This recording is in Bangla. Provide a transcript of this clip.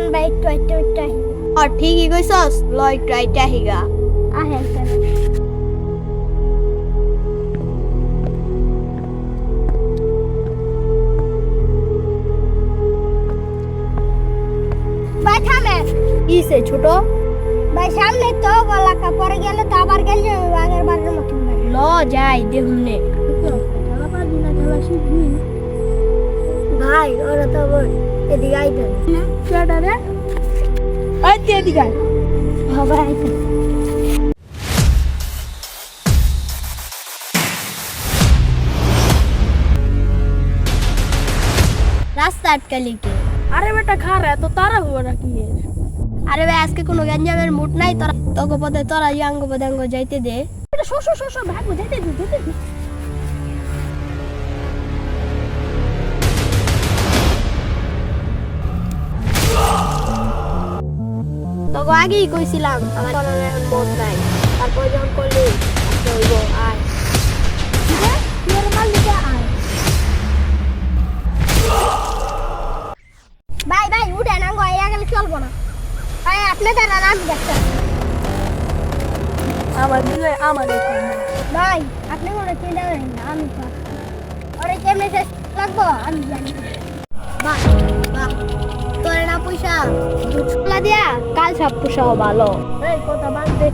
ভাই একটু আর ঠিকই কইছস লয় ট্রাইটা হিগা আহে চল ভাই থামে কিসে ছোট ভাই সামনে তো গলাকা পরে গেলে তো আবার গেলে আগের বারের মতন ভাই ল যাই দেখুনে ভাই ওরা তো বল এদিকে আইতে কেডা রে আইতে এদিকে আয়। হবে আইতে রাস্তা আটকালি কে আরে বেটা খারা এত তারা হবো নাকি আরে ভাই আজকে কোনো গঞ্জামের মুড নাই তোরা তোকে পথে তোরা ইয়াঙ্গ পদাঙ্গ যাইতে দে এটা শো ভাগো যেতে দি তোকে আগেই কইছিলাম আমার কোনো এখন মুড নাই তারপর যখন করলি আজকে হইব আয় তোর মাল দিতে আয় ভাই উঠে না গো এয়া গেলে চলবো না ভাই আপনি দাঁড়ান আমি দেখতে আমার দিলে আমার ভাই আপনি মনে চিন্তা করেন না আমি তো ওরে কেমনে শেষ লাগবো আমি জানি বাহ বাহ তোরে না পয়সা দুধ দিয়া কাল সাপ পোষাও ভালো এই কথা বাদ দে